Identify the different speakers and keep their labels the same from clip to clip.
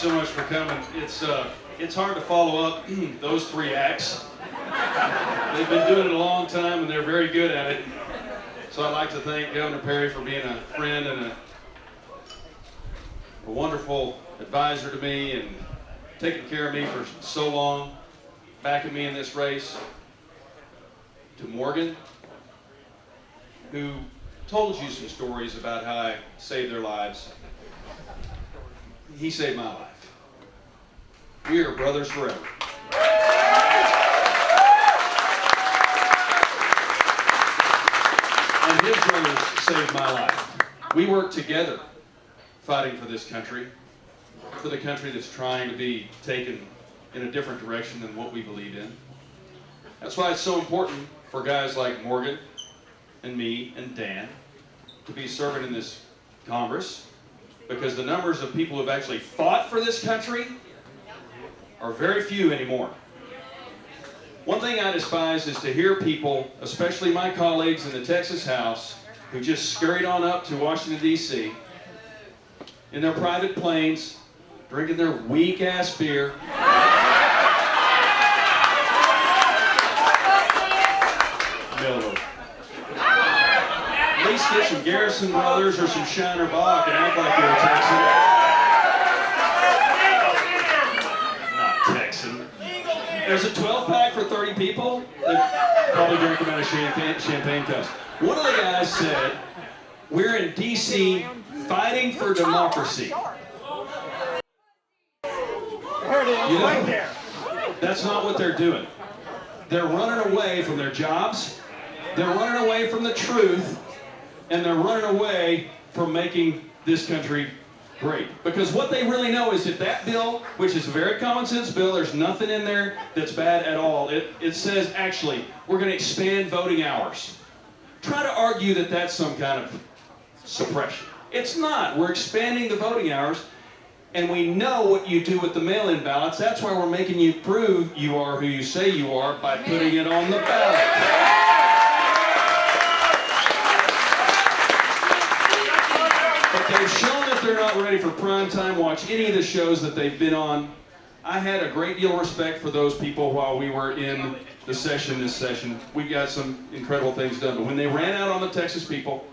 Speaker 1: so much for coming. It's hard to follow up those three acts. They've been doing it a long time and they're very good at it. So I'd like to thank Governor Perry for being a friend and a wonderful advisor to me and taking care of me for so long, backing me in this race. To Morgan, who told you some stories about how I saved their lives. He saved my life. We are brothers forever. And his brothers saved my life. We work together fighting for this country, for the country that's trying to be taken in a different direction than what we believe in. That's why it's so important for guys like Morgan and me and Dan to be serving in this Congress, because the numbers of people who have actually fought for this country are very few anymore. One thing I despise is to hear people, especially my colleagues in the Texas House, who just scurried on up to Washington, D.C. in their private planes, drinking their weak-ass beer. Miller. At least get some Garrison Brothers or some Shiner Bach and act like you're a Texan. Not Texan. There's a 12-pack for 30 people. They probably drink them out of champagne cups. One of the guys said, "We're in D.C. fighting for democracy." You know, that's not what they're doing. They're running away from their jobs. They're running away from the truth. And they're running away from making this country great. Because what they really know is that that bill, which is a very common sense bill, there's nothing in there that's bad at all. It says, actually, we're going to expand voting hours. Try to argue that that's some kind of suppression. It's not. We're expanding the voting hours. And we know what you do with the mail-in ballots. That's why we're making you prove you are who you say you are by putting it on the ballot. But they've shown that they're not ready for prime time. Watch any of the shows that they've been on. I had a great deal of respect for those people while we were in the session this session. We got some incredible things done. But when they ran out on the Texas people,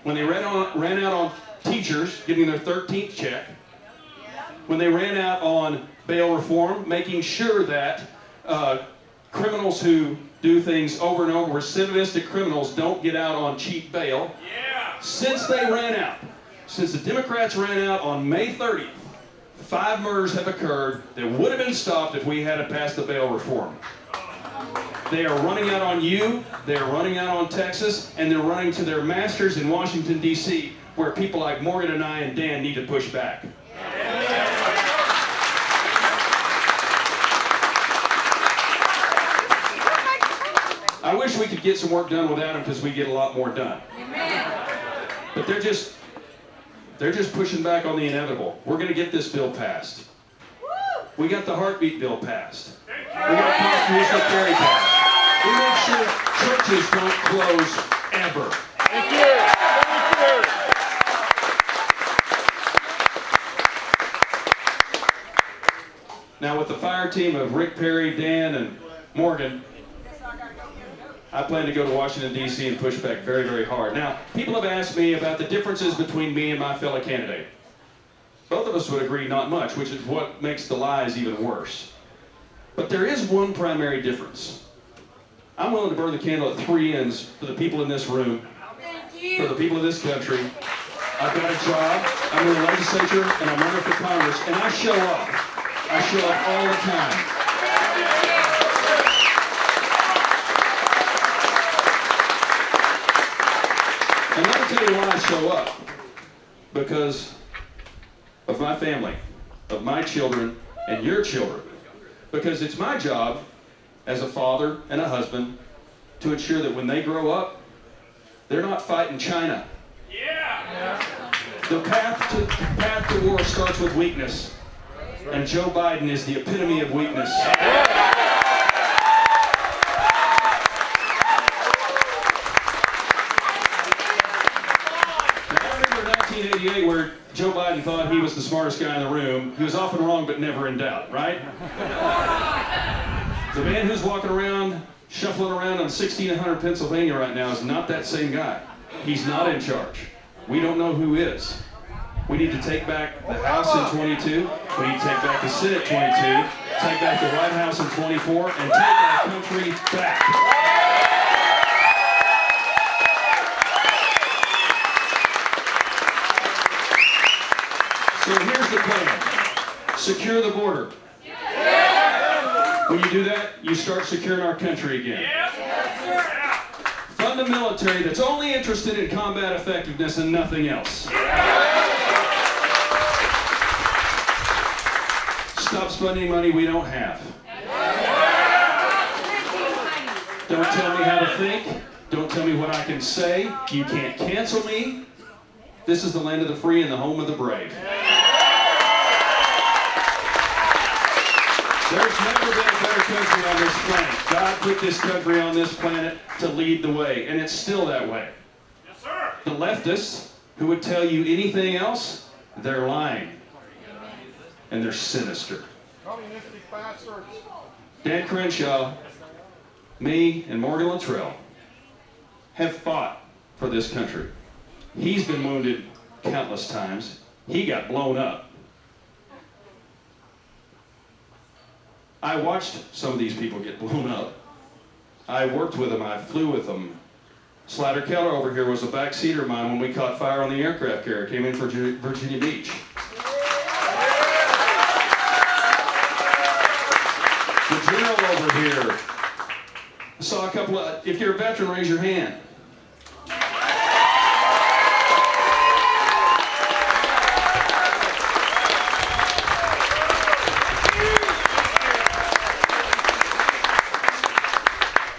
Speaker 1: when they ran out on teachers getting their 13th check, when they ran out on bail reform, making sure that criminals who do things over and over, recidivistic criminals, don't get out on cheap bail. Yeah. Since they ran out, since the Democrats ran out on May 30th, 5 murders have occurred that would have been stopped if we had passed the bail reform. They are running out on you, they are running out on Texas, and they're running to their masters in Washington, D.C., where people like Morgan and I and Dan need to push back. I wish we could get some work done without them, because we get a lot more done. But they're just pushing back on the inevitable. We're going to get this bill passed. We got the heartbeat bill passed. We got constitutional carry passed. We make sure churches don't close ever.
Speaker 2: Thank you. Thank you.
Speaker 1: Now, with the fire team of Rick Perry, Dan, and Morgan, I plan to go to Washington, D.C. and push back very, very hard. Now, people have asked me about the differences between me and my fellow candidate. Both of us would agree not much, which is what makes the lies even worse. But there is one primary difference. I'm willing to burn the candle at 3 ends for the people in this room, for the people of this country. I've got a job, I'm in the legislature, and I'm running for Congress, and I show up. I show up all the time. And let me tell you why I show up. Because of my family, of my children, and your children. Because it's my job as a father and a husband to ensure that when they grow up, they're not fighting China. Yeah. The path to war starts with weakness. And Joe Biden is the epitome of weakness. Now, I remember 1988 where Joe Biden thought he was the smartest guy in the room. He was often wrong, but never in doubt, right? The man who's walking around, shuffling around on 1600 Pennsylvania right now is not that same guy. He's not in charge. We don't know who is. We need to take back the House in 22. We need to take back the Senate 22. Take back the White House in 24, and take our country back. So here's the plan. Secure the border. When you do that, you start securing our country again. Fund a military that's only interested in combat effectiveness and nothing else. Stop spending money we don't have. Don't tell me how to think. Don't tell me what I can say. You can't cancel me. This is the land of the free and the home of the brave. There's never been a better country on this planet. God put this country on this planet to lead the way, and it's still that way.
Speaker 2: Yes, sir.
Speaker 1: The leftists who would tell you anything else, they're lying. And they're sinister.
Speaker 2: Communistic bastards.
Speaker 1: Dan Crenshaw, me, and Morgan Luttrell have fought for this country. He's been wounded countless times. He got blown up. I watched some of these people get blown up. I worked with them. I flew with them. Slater Keller over here was a backseater of mine when we caught fire on the aircraft carrier. Came in for Virginia Beach. The general over here. I saw a couple of, if you're a veteran, raise your hand.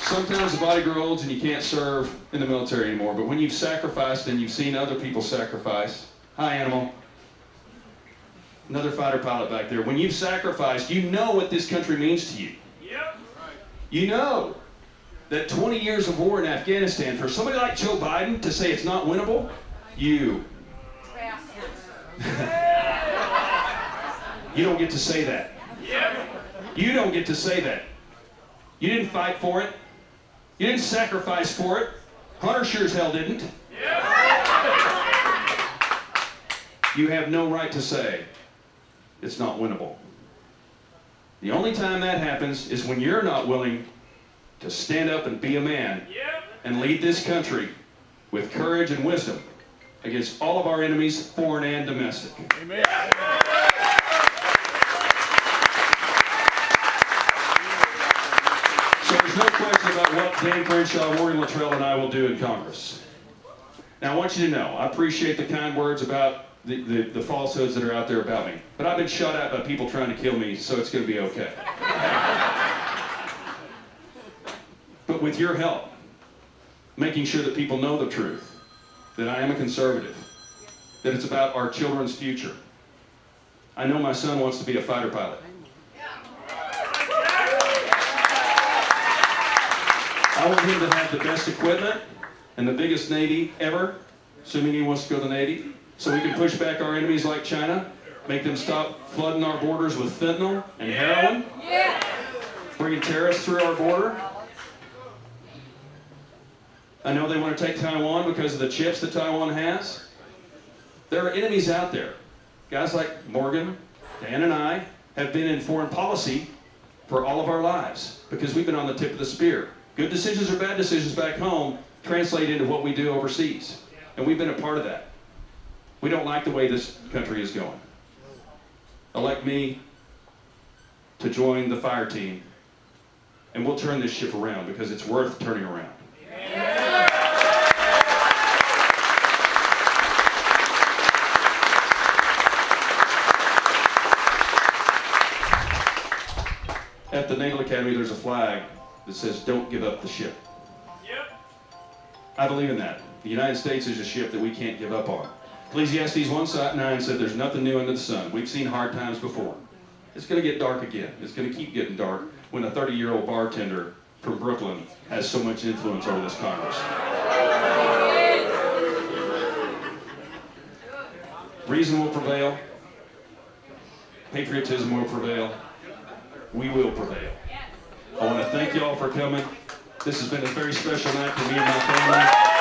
Speaker 1: Sometimes the body grows and you can't serve in the military anymore, but when you've sacrificed and you've seen other people sacrifice, hi animal, another fighter pilot back there, when you've sacrificed, you know what this country means to you.
Speaker 2: Yep.
Speaker 1: You know that 20 years of war in Afghanistan, for somebody like Joe Biden to say it's not winnable, you don't get to say that.
Speaker 2: Yep.
Speaker 1: You don't get to say that. You didn't fight for it. You didn't sacrifice for it. Hunter sure as hell didn't.
Speaker 2: Yep.
Speaker 1: You have no right to say it's not winnable. The only time that happens is when you're not willing to stand up and be a man
Speaker 2: Yep.
Speaker 1: and lead this country with courage and wisdom against all of our enemies, foreign and domestic.
Speaker 2: Amen.
Speaker 1: So there's no question about what Dan Crenshaw, Morgan Luttrell, and I will do in Congress. Now I want you to know, I appreciate the kind words about the falsehoods that are out there about me. But I've been shot at by people trying to kill me, so it's going to be okay. But with your help, making sure that people know the truth, that I am a conservative, that it's about our children's future. I know my son wants to be a fighter pilot. I want him to have the best equipment and the biggest Navy ever, assuming he wants to go to the Navy, so we can push back our enemies like China, make them stop flooding our borders with fentanyl and heroin, bringing terrorists through our border. I know they want to take Taiwan because of the chips that Taiwan has. There are enemies out there. Guys like Morgan, Dan, and I have been in foreign policy for all of our lives because we've been on the tip of the spear. Good decisions or bad decisions back home translate into what we do overseas. And we've been a part of that. We don't like the way this country is going. Elect me to join the fire team, and we'll turn this ship around because it's worth turning around. At the Naval Academy, there's a flag that says, "Don't give up the ship."
Speaker 2: Yep.
Speaker 1: I believe in that. The United States is a ship that we can't give up on. Ecclesiastes 1:9 said there's nothing new under the sun. We've seen hard times before. It's going to get dark again. It's going to keep getting dark when a 30-year-old bartender from Brooklyn has so much influence over this Congress. Reason will prevail. Patriotism will prevail. We will prevail. I want to thank you all for coming. This has been a very special night for me and my family.